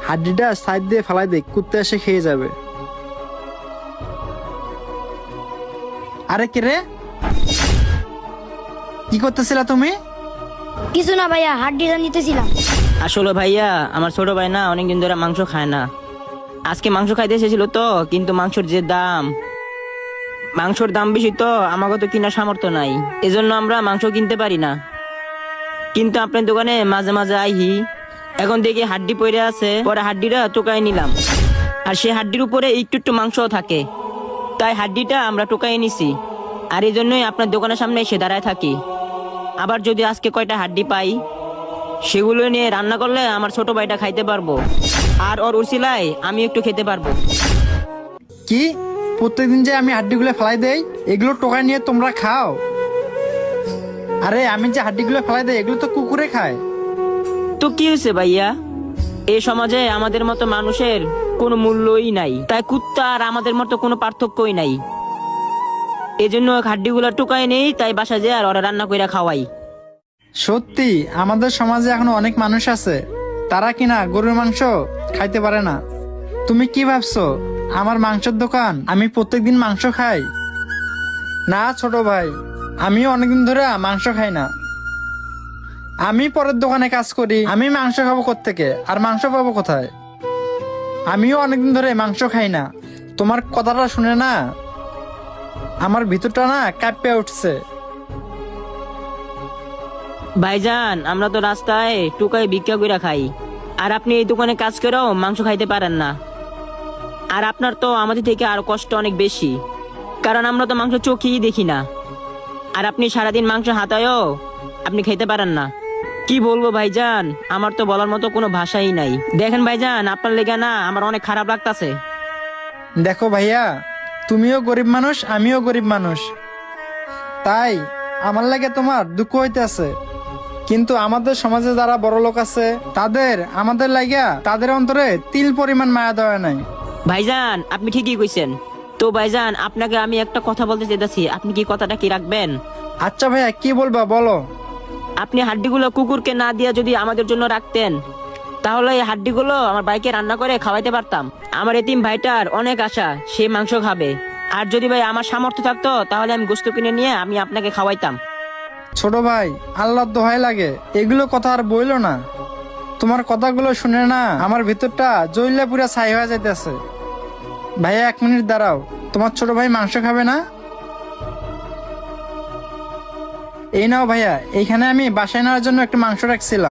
হাড্ডিটা side দিয়ে ফেলাই দে, কুত্তে এসে খেয়ে যাবে। আরে কে রে, কি করতেছিলা তুমি? কিছু না ভাইয়া, হাড্ডিটা নিতেছিলাম। আসলে ভাইয়া আমার ছোট ভাই না অনেকদিন ধরে মাংস খায় না, আজকে মাংস খাইতে এসেছিল তো, কিন্তু মাংসের যে দাম, মাংসর দাম বেশি তো আমাকে তো কিনা সামর্থ্য নাই, এজন্য আমরা মাংস কিনতে পারি না। কিন্তু আপনার দোকানে মাঝে মাঝে আইহি, এখন দেখি হাড্ডি পড়ে আছে, পরে হাড্ডিটা টোকাই নিলাম। আর সেই হাড্ডির উপরে একটু একটু মাংস থাকে, তাই হাড্ডিটা আমরা টোকাই নিছি। আর এই জন্যই আপনার দোকানের সামনে এসে দাঁড়ায় থাকি। আবার যদি আজকে কয়টা হাড্ডি পাই, সেগুলো নিয়ে রান্না করলে আমার ছোট ভাইটা খাইতে পারবো, আর ওর উসিলায় আমি একটু খেতে পারবো। কি প্রত্যেকদিন যে আমি হাড্ডিগুলো ফেলাই দেই, এগুলো টোকাই নিয়ে তোমরা খাও? আরে আমি যে হাড্ডিগুলো ফেলাই দেই এগুলো তো কুকুরে খায়। তো কি হয়েছে ভাইয়া, এই সমাজে আমাদের মতো মানুষের কোনো মূল্যই নাই, তাই কুত্তা আর আমাদের মতো কোনো পার্থক্যই নাই। এজন্য হাড্ডিগুলো টুকাই নেই, তাই বাসা যায় আর ওরা রান্না করে খাওয়াই। সত্যি আমাদের সমাজে এখনো অনেক মানুষ আছে তারা কিনা গরুর মাংস খাইতে পারে না। তুমি কি ভাবছো আমার মাংসের দোকান আমি প্রত্যেকদিন মাংস খাই? না ছোট ভাই, আমিও অনেকদিন ধরে মাংস খাই না। আমি পরের দোকানে কাজ করি, আমি মাংস খাবো কোত্থেকে, আর মাংস পাবো কোথায়? আমিও অনেকদিন ধরে মাংস খাই না। তোমার কথাটা শুনে না আমার ভিতরটা না কাঁপে উঠছে। ভাইজান আমরা তো রাস্তায় টুকাই ভিক্ষা করে খাই, আর আপনি এই দোকানে কাজ করেও মাংস খাইতে পারেন না। আর আপনার তো আমাদের থেকে আরো কষ্ট অনেক বেশি, কারণ আমরা তো মাংস চোখেই দেখি না, আর আপনি সারাদিন মাংস হাতায়ও আপনি খেতে পারেন না। কি বলবো ভাইজান, আমার তো বলার মতো কোনো ভাষাই নাই। দেখেন ভাইজান, আপনার লেগে না আমার অনেক খারাপ লাগতাছে। দেখো ভাইয়া, তুমিও গরিব মানুষ আমিও গরিব মানুষ, তাই আমার লাগে তোমার দুঃখ হইতেছে। কিন্তু আমাদের সমাজে যারা বড় লোক আছে তাদের আমাদের লাগিয়া তাদের অন্তরে তিল পরিমাণ মায়া দেওয়া নাই। ভাইজান আপনি ঠিকই কইছেন। তো ভাইজান আপনাকে আমি একটা কথা বলতে চাইতেছি, আপনি কি কথাটা কি রাখবেন? আচ্ছা ভাইয়া, কি বলবা বলো। আপনি হাড্ডিগুলো কুকুরকে না দিয়া যদি আমাদের জন্য রাখতেন, তাহলে এই হাড্ডিগুলো আমার ভাইকে রান্না করে খাওয়াইতে পারতাম। আমার এতিম ভাইটার অনেক আশা, সে মাংস খাবে। আর যদি ভাই আমার সামর্থ্য থাকতো, তাহলে আমি গোশত কিনে নিয়ে আমি আপনাকে খাওয়াইতাম। ছোট ভাই, আল্লাহর দোহাই লাগে, এগুলো কথা আর বইলো না। তোমার কথাগুলো শুনে না আমার ভিতরটা জ্বললে পুরা ছাই হয়ে যাইতেছে। ভাইয়া 1 মিনিট দাঁড়াও, তোমার ছোট ভাই মাংস খাবে না? এই নাও ভাইয়া, এইখানে আমি বাসায় নেওয়ার জন্য একটু মাংস রাখছিলাম।